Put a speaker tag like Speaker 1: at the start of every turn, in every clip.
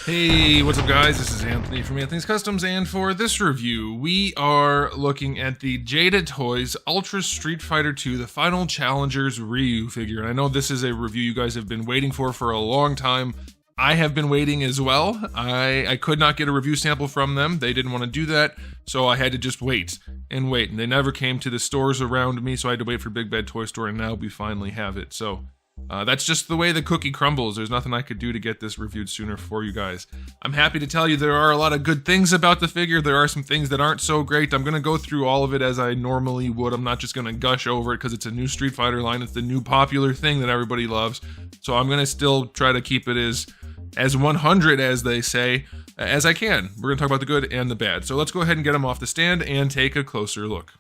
Speaker 1: Hey, what's up guys? This is Anthony from Anthony's Customs, and for this review, we are looking at the Jada Toys Ultra Street Fighter 2, the Final Challengers RYU figure. And I know this is a review you guys have been waiting for a long time. I have been waiting as well. I could not get a review sample from them. They didn't want to do that, so I had to just wait. And they never came to the stores around me, so I had to wait for Big Bad Toy Store, and now we finally have it. So that's just the way the cookie crumbles. There's nothing I could do to get this reviewed sooner for you guys. I'm happy to tell you there are a lot of good things about the figure. There are some things that aren't so great. I'm going to go through all of it as I normally would. I'm not just going to gush over it because it's a new Street Fighter line. It's the new popular thing that everybody loves. So I'm going to still try to keep it as 100, as they say, as I can. We're going to talk about the good and the bad. So let's go ahead and get them off the stand and take a closer look.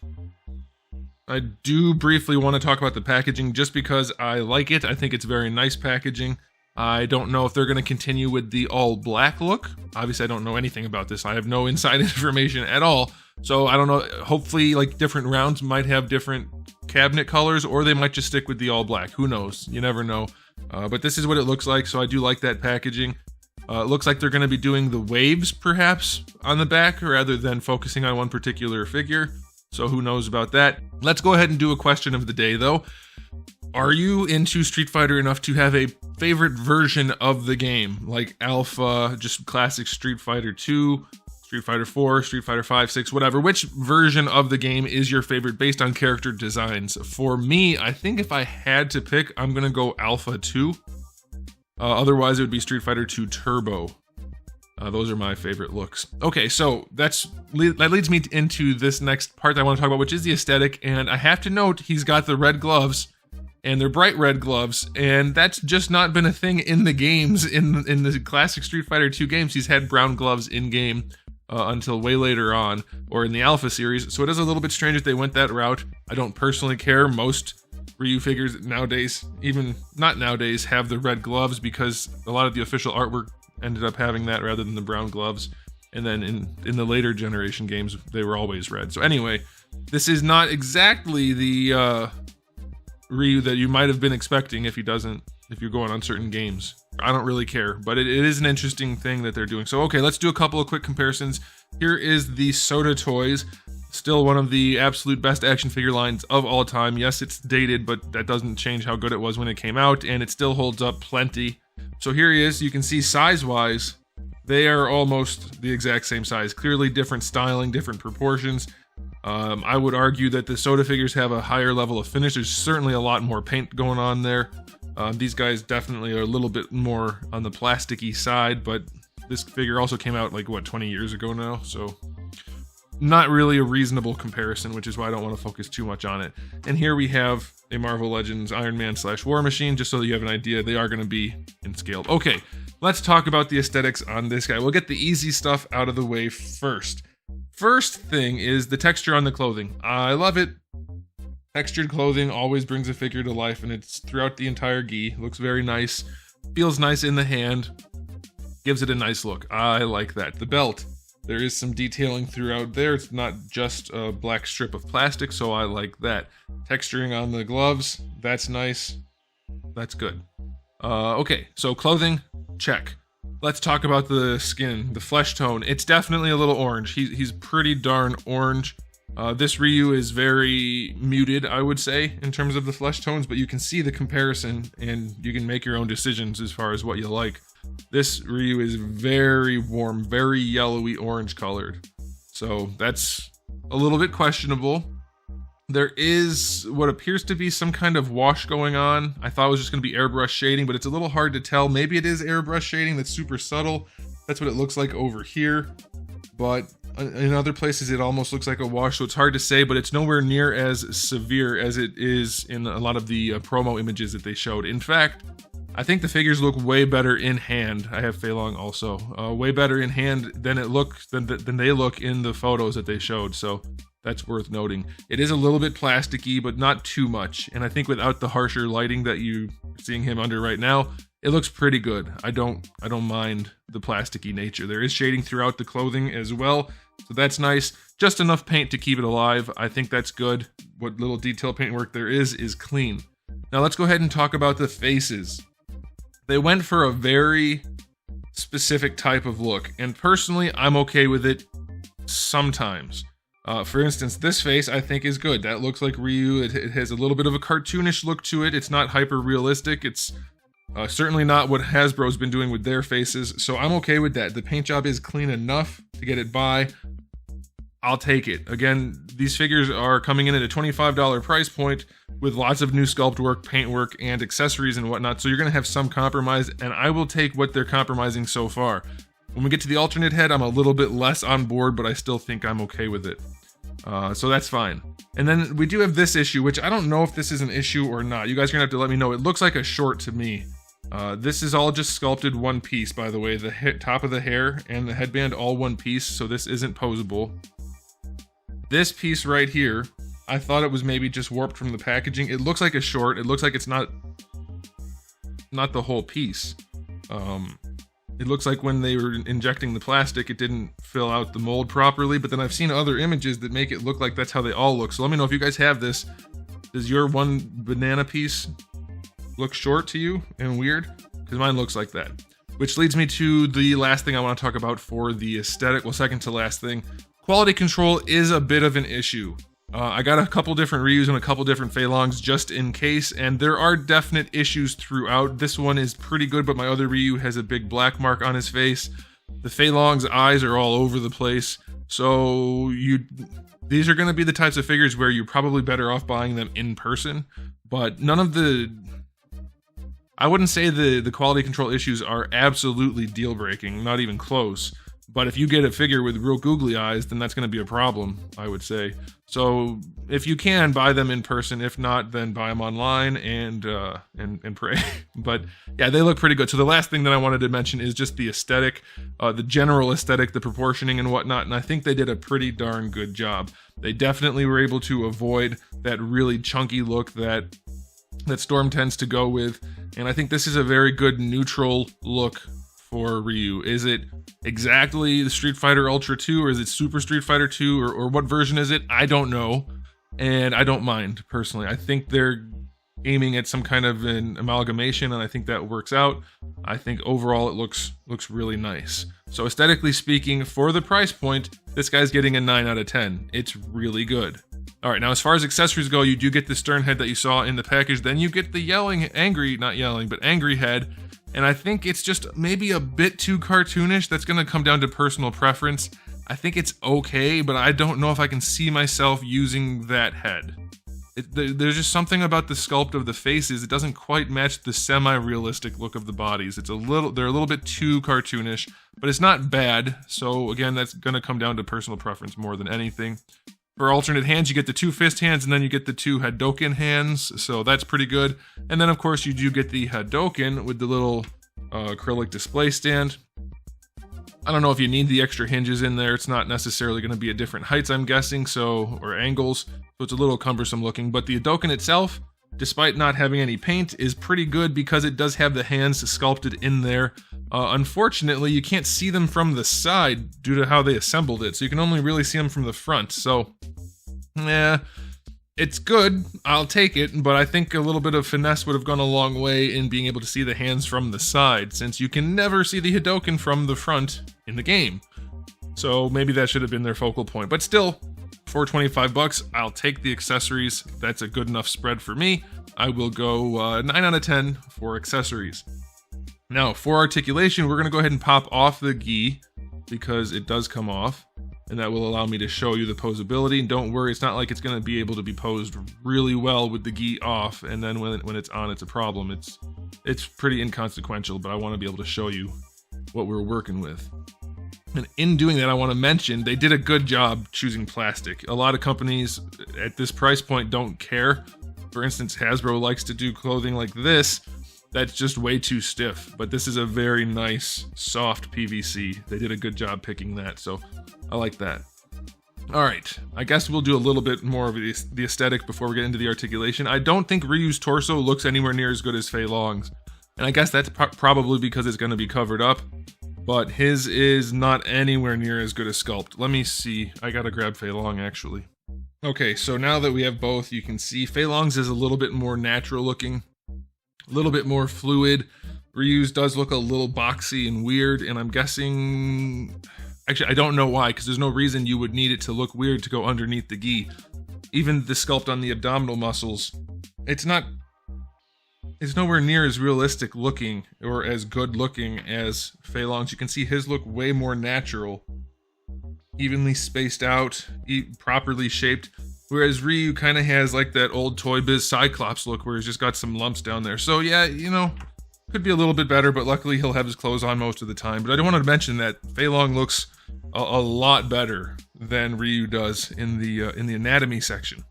Speaker 1: I do briefly want to talk about the packaging just because I like it. I think it's very nice packaging. I don't know if they're going to continue with the all black look. Obviously, I don't know anything about this. I have no inside information at all. So I don't know. Hopefully, like, different rounds might have different cabinet colors, or they might just stick with the all black. Who knows? You never know. But this is what it looks like, so I do like that packaging. It looks like they're going to be doing the waves, perhaps, on the back, rather than focusing on one particular figure. So who knows about that. Let's go ahead and do a question of the day, though. Are you into Street Fighter enough to have a favorite version of the game? Like Alpha, just classic Street Fighter 2, Street Fighter 4, Street Fighter 5, 6, whatever. Which version of the game is your favorite based on character designs? For me, I think if I had to pick, I'm going to go Alpha 2. Otherwise, it would be Street Fighter 2 Turbo. Those are my favorite looks. Okay, so that leads me into this next part that I want to talk about, which is the aesthetic. And I have to note, he's got the red gloves, and they're bright red gloves, and that's just not been a thing in the games. In the classic Street Fighter 2 games, he's had brown gloves in game until way later on, or in the Alpha series. So it is a little bit strange that they went that route. I don't personally care. Most RYU figures nowadays, even not nowadays, have the red gloves because a lot of the official artwork ended up having that rather than the brown gloves. And then in the later generation games, they were always red. So anyway, this is not exactly the RYU that you might have been expecting if you're going on certain games. I don't really care, but it is an interesting thing that they're doing. So okay, let's do a couple of quick comparisons. Here is the Soda Toys, still one of the absolute best action figure lines of all time. Yes, it's dated, but that doesn't change how good it was when it came out, and it still holds up plenty. So here he is. You can see size-wise, they are almost the exact same size. Clearly different styling, different proportions. I would argue that the Soda figures have a higher level of finish. There's certainly a lot more paint going on there. These guys definitely are a little bit more on the plasticky side, but this figure also came out like, what, 20 years ago now? So not really a reasonable comparison, which is why I don't want to focus too much on it. And here we have a Marvel Legends Iron Man / War Machine, just so that you have an idea. They are going to be in scaled. Okay, let's talk about the aesthetics on this guy. We'll get the easy stuff out of the way first. First thing is the texture on the clothing. I love it. Textured clothing always brings a figure to life, and it's throughout the entire gi. Looks very nice. Feels nice in the hand. Gives it a nice look. I like that. The belt. There is some detailing throughout there. It's not just a black strip of plastic, so I like that. Texturing on the gloves, that's nice. That's good. Okay, so clothing, check. Let's talk about the skin, the flesh tone. It's definitely a little orange. He's pretty darn orange. This RYU is very muted, I would say, in terms of the flesh tones, but you can see the comparison, and you can make your own decisions as far as what you like. This RYU is very warm, very yellowy orange colored. So that's a little bit questionable. There is what appears to be some kind of wash going on. I thought it was just going to be airbrush shading, but it's a little hard to tell. Maybe it is airbrush shading that's super subtle. That's what it looks like over here. But in other places, it almost looks like a wash, so it's hard to say, but it's nowhere near as severe as it is in a lot of the promo images that they showed. In fact, I think the figures look way better in hand. I have Fei Long also. Way better in hand than they look in the photos that they showed, so that's worth noting. It is a little bit plasticky, but not too much, and I think without the harsher lighting that you're seeing him under right now, it looks pretty good. I don't mind the plasticky nature. There is shading throughout the clothing as well, so that's nice. Just enough paint to keep it alive. I think that's good. What little detail paint work there is clean. Now let's go ahead and talk about the faces. They went for a very specific type of look. And personally, I'm okay with it sometimes. For instance, this face I think is good. That looks like Ryu. It has a little bit of a cartoonish look to it. It's not hyper realistic. It's certainly not what Hasbro's been doing with their faces. So I'm okay with that. The paint job is clean enough to get it by. I'll take it. Again, these figures are coming in at a $25 price point with lots of new sculpt work, paint work, and accessories and whatnot. So you're going to have some compromise, and I will take what they're compromising so far. When we get to the alternate head, I'm a little bit less on board, but I still think I'm okay with it. So that's fine. And then we do have this issue, which I don't know if this is an issue or not. You guys are going to have to let me know. It looks like a short to me. This is all just sculpted one piece, by the way. The top of the hair and the headband all one piece, so this isn't posable. This piece right here, I thought it was maybe just warped from the packaging. It looks like a short. It looks like it's not the whole piece. It looks like when they were injecting the plastic, it didn't fill out the mold properly, but then I've seen other images that make it look like that's how they all look. So let me know if you guys have this. Does your one banana piece look short to you and weird? Because mine looks like that. Which leads me to the last thing I want to talk about for the aesthetic. Well, second to last thing. Quality control is a bit of an issue. I got a couple different Ryus and a couple different Fei Longs just in case, and there are definite issues throughout. This one is pretty good, but my other Ryu has a big black mark on his face. The Fei Long's eyes are all over the place. So these are going to be the types of figures where you're probably better off buying them in person, but none of the... I wouldn't say the quality control issues are absolutely deal-breaking, not even close. But if you get a figure with real googly eyes, then that's going to be a problem, I would say. So if you can, buy them in person. If not, then buy them online and pray. But yeah, they look pretty good. So the last thing that I wanted to mention is just the aesthetic, the general aesthetic, the proportioning and whatnot. And I think they did a pretty darn good job. They definitely were able to avoid that really chunky look that Storm tends to go with. And I think this is a very good neutral look for Ryu. Is it exactly the Street Fighter Ultra 2, or is it Super Street Fighter 2, or what version is it? I don't know, and I don't mind, personally. I think they're aiming at some kind of an amalgamation, and I think that works out. I think overall it looks really nice. So aesthetically speaking, for the price point, this guy's getting a 9 out of 10. It's really good. Alright, now as far as accessories go, you do get the stern head that you saw in the package, then you get the angry head. And I think it's just maybe a bit too cartoonish. That's going to come down to personal preference. I think it's okay, but I don't know if I can see myself using that head. There's just something about the sculpt of the faces. It doesn't quite match the semi-realistic look of the bodies. They're a little bit too cartoonish, but it's not bad. So again, that's going to come down to personal preference more than anything. For alternate hands, you get the 2 fist hands, and then you get the 2 Hadoken hands, so that's pretty good. And then, of course, you do get the Hadoken with the little acrylic display stand. I don't know if you need the extra hinges in there. It's not necessarily going to be at different heights, I'm guessing, or angles, so it's a little cumbersome looking. But the Hadoken itself, despite not having any paint, is pretty good because it does have the hands sculpted in there. Unfortunately, you can't see them from the side due to how they assembled it, so you can only really see them from the front. So, yeah, it's good. I'll take it, but I think a little bit of finesse would have gone a long way in being able to see the hands from the side, since you can never see the Hadoken from the front in the game. So maybe that should have been their focal point. But still, for $25, I'll take the accessories. That's a good enough spread for me. I will go 9 out of 10 for accessories. Now, for articulation, we're going to go ahead and pop off the gi, because it does come off, and that will allow me to show you the posability. And don't worry, it's not like it's going to be able to be posed really well with the gi off, and then when it's on, it's a problem. It's pretty inconsequential, but I want to be able to show you what we're working with. And in doing that, I want to mention they did a good job choosing plastic. A lot of companies at this price point don't care. For instance, Hasbro likes to do clothing like this. That's just way too stiff, but this is a very nice, soft PVC. They did a good job picking that, so I like that. Alright, I guess we'll do a little bit more of the aesthetic before we get into the articulation. I don't think Ryu's torso looks anywhere near as good as Fei Long's, and I guess that's probably because it's going to be covered up, but his is not anywhere near as good a sculpt. Let me see. I gotta grab Fei Long, actually. Okay, so now that we have both, you can see Fei Long's is a little bit more natural looking. A little bit more fluid. Ryu's does look a little boxy and weird, and I'm guessing... Actually, I don't know why, because there's no reason you would need it to look weird to go underneath the gi. Even the sculpt on the abdominal muscles, it's nowhere near as realistic looking or as good looking as Fei Long's. You can see his look way more natural, evenly spaced out, properly shaped, whereas Ryu kind of has like that old Toy Biz Cyclops look where he's just got some lumps down there. So yeah, you know, could be a little bit better, but luckily he'll have his clothes on most of the time. But I don't want to mention that Fei Long looks a lot better than Ryu does in the anatomy section.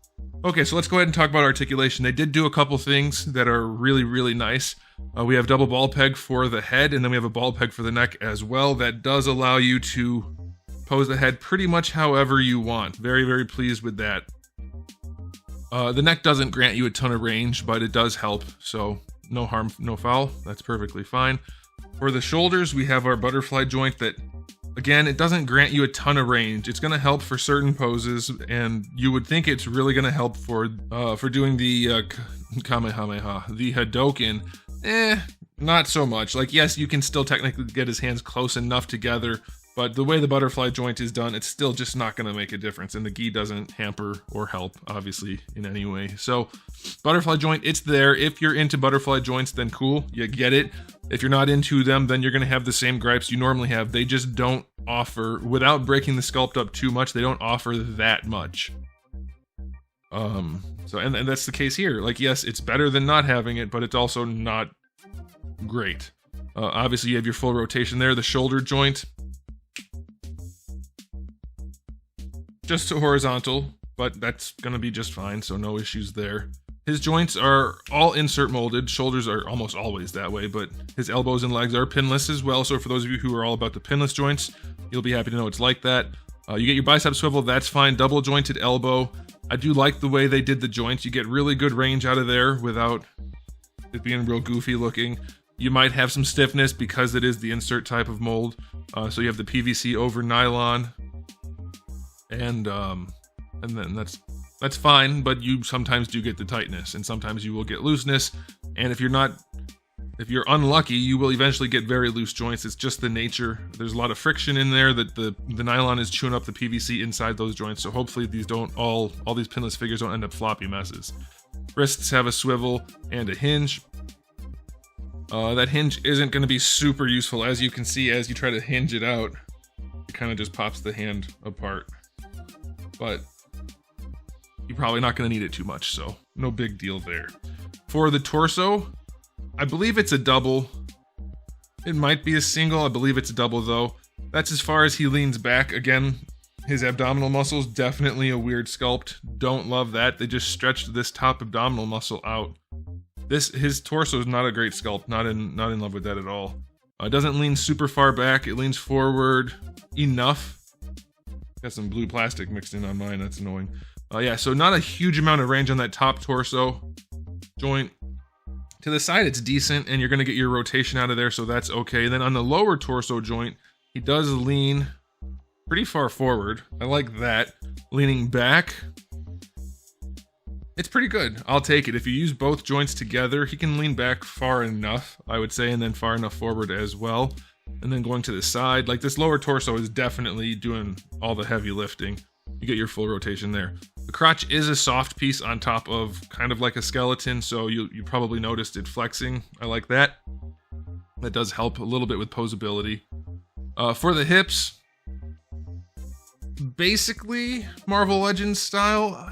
Speaker 1: Okay, so let's go ahead and talk about articulation. They did do a couple things that are really, really nice. We have double ball peg for the head, and then we have a ball peg for the neck as well. That does allow you to pose the head pretty much however you want. Very, very pleased with that. The neck doesn't grant you a ton of range, but it does help, so no harm, no foul. That's perfectly fine. For the shoulders, we have our butterfly joint that, again, it doesn't grant you a ton of range. It's going to help for certain poses, and you would think it's really going to help for doing the Kamehameha, the Hadoken. Not so much. Like, yes, you can still technically get his hands close enough together, but the way the butterfly joint is done, it's still just not going to make a difference, and the gi doesn't hamper or help, obviously, in any way. So, butterfly joint, it's there. If you're into butterfly joints, then cool, you get it. If you're not into them, then you're going to have the same gripes you normally have. They just don't offer, without breaking the sculpt up too much, they don't offer that much. And that's the case here. Like, yes, it's better than not having it, but it's also not great. Obviously, you have your full rotation there. The shoulder joint, just horizontal, but that's going to be just fine, so no issues there. His joints are all insert molded. Shoulders are almost always that way, but his elbows and legs are pinless as well. So for those of you who are all about the pinless joints, you'll be happy to know it's like that. You get your bicep swivel, that's fine. Double jointed elbow. I do like the way they did the joints. You get really good range out of there without it being real goofy looking. You might have some stiffness because it is the insert type of mold. So you have the PVC over nylon, and then that's fine, but you sometimes do get the tightness, and sometimes you will get looseness, and if you're unlucky, you will eventually get very loose joints. It's just the nature. There's a lot of friction in there that the nylon is chewing up the PVC inside those joints, so hopefully these don't all these pinless figures don't end up floppy messes. Wrists have a swivel and a hinge. That hinge isn't going to be super useful, as you can see. As you try to hinge it out, it kind of just pops the hand apart, but you're probably not going to need it too much, so no big deal there. For the torso, I believe it's a double. It might be a single. I believe it's a double, though. That's as far as he leans back. Again, his abdominal muscles, definitely a weird sculpt. Don't love that. They just stretched this top abdominal muscle out. His torso is not a great sculpt. Not in love with that at all. It doesn't lean super far back. It leans forward enough. Got some blue plastic mixed in on mine. That's annoying. Yeah, so not a huge amount of range on that top torso joint. To the side, it's decent, and you're going to get your rotation out of there, so that's okay. Then on the lower torso joint, he does lean pretty far forward. I like that. Leaning back, it's pretty good. I'll take it. If you use both joints together, he can lean back far enough, I would say, and then far enough forward as well. And then going to the side, like this lower torso is definitely doing all the heavy lifting. You get your full rotation there. The crotch is a soft piece on top of kind of like a skeleton, so you probably noticed it flexing. I like that. That does help a little bit with posability. For the hips, basically Marvel Legends style.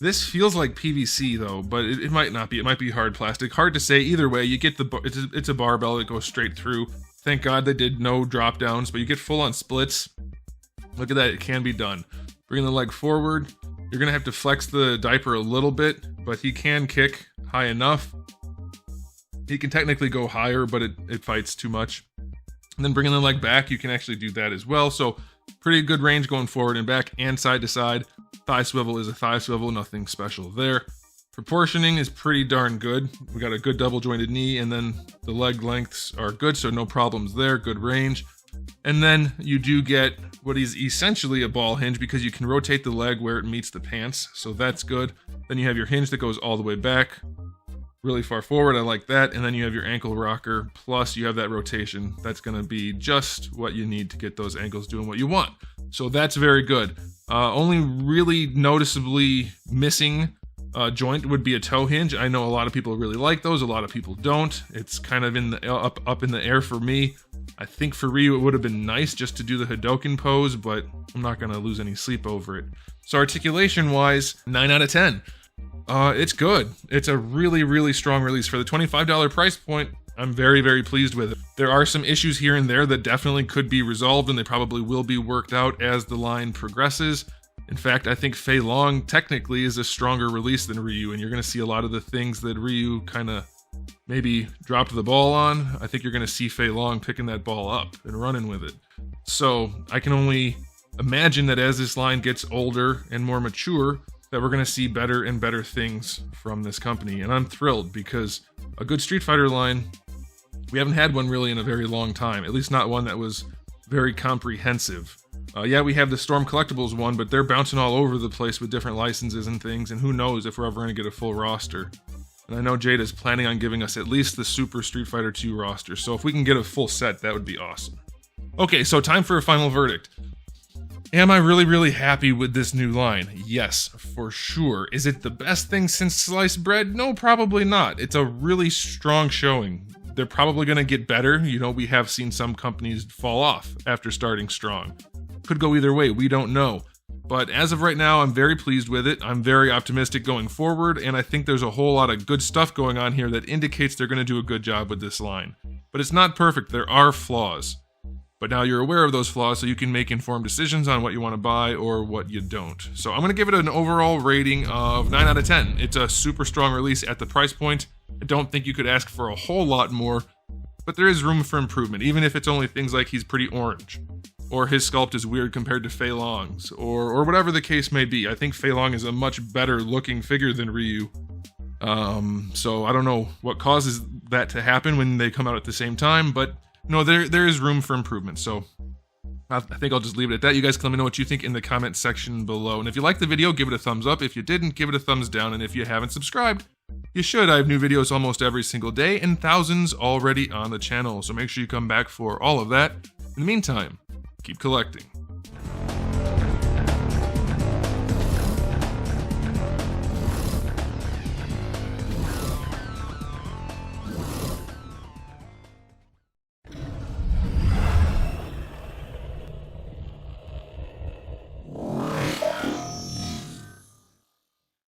Speaker 1: This feels like PVC though, but it might not be. It might be hard plastic. Hard to say. Either way, you get it's a barbell that goes straight through. Thank God they did no drop downs, but you get full on splits. Look at that, it can be done. Bringing the leg forward, you're gonna have to flex the diaper a little bit, but he can kick high enough. He can technically go higher, but it fights too much. And then bringing the leg back, you can actually do that as well. So pretty good range going forward and back and side to side. Thigh swivel is a thigh swivel, nothing special there. Proportioning is pretty darn good. We got a good double jointed knee, and then the leg lengths are good, so no problems there, good range. And then you do get what is essentially a ball hinge because you can rotate the leg where it meets the pants, so that's good. Then you have your hinge that goes all the way back. really far forward. I like that. And then you have your ankle rocker, plus you have that rotation. That's going to be just what you need to get those ankles doing what you want. So that's very good. Only really noticeably missing joint would be a toe hinge. I know a lot of people really like those. A lot of people don't. It's kind of in the up in the air for me. I think for RYU it would have been nice just to do the Hadoken pose, but I'm not going to lose any sleep over it. So articulation wise, 9 out of 10. It's good. It's a really, really strong release. For the $25 price point, I'm very, very pleased with it. There are some issues here and there that definitely could be resolved, and they probably will be worked out as the line progresses. In fact, I think Fei Long technically is a stronger release than RYU, and you're going to see a lot of the things that RYU kind of maybe dropped the ball on. I think you're going to see Fei Long picking that ball up and running with it. So I can only imagine that as this line gets older and more mature, that we're going to see better and better things from this company. And I'm thrilled because a good Street Fighter line, we haven't had one really in a very long time, at least not one that was very comprehensive. Yeah, we have the Storm Collectibles one, but they're bouncing all over the place with different licenses and things, and who knows if we're ever going to get a full roster. And I know Jada is planning on giving us at least the Super Street Fighter 2 roster, so if we can get a full set, that would be awesome. Okay, so time for a final verdict. Am I really, really happy with this new line? Yes, for sure. Is it the best thing since sliced bread? No, probably not. It's a really strong showing. They're probably going to get better. You know, we have seen some companies fall off after starting strong. Could go either way, we don't know. But as of right now, I'm very pleased with it. I'm very optimistic going forward, and I think there's a whole lot of good stuff going on here that indicates they're going to do a good job with this line. But it's not perfect. There are flaws. But now you're aware of those flaws, so you can make informed decisions on what you want to buy or what you don't. So I'm going to give it an overall rating of 9 out of 10. It's a super strong release at the price point. I don't think you could ask for a whole lot more, but there is room for improvement, even if it's only things like he's pretty orange, or his sculpt is weird compared to Fei Long's, or whatever the case may be. I think Fei Long is a much better looking figure than RYU. So I don't know what causes that to happen when they come out at the same time, but no, there is room for improvement. So I think I'll just leave it at that. You guys can let me know what you think in the comment section below. And if you liked the video, give it a thumbs up. If you didn't, give it a thumbs down. And if you haven't subscribed, you should. I have new videos almost every single day and thousands already on the channel. So make sure you come back for all of that. In the meantime, keep collecting.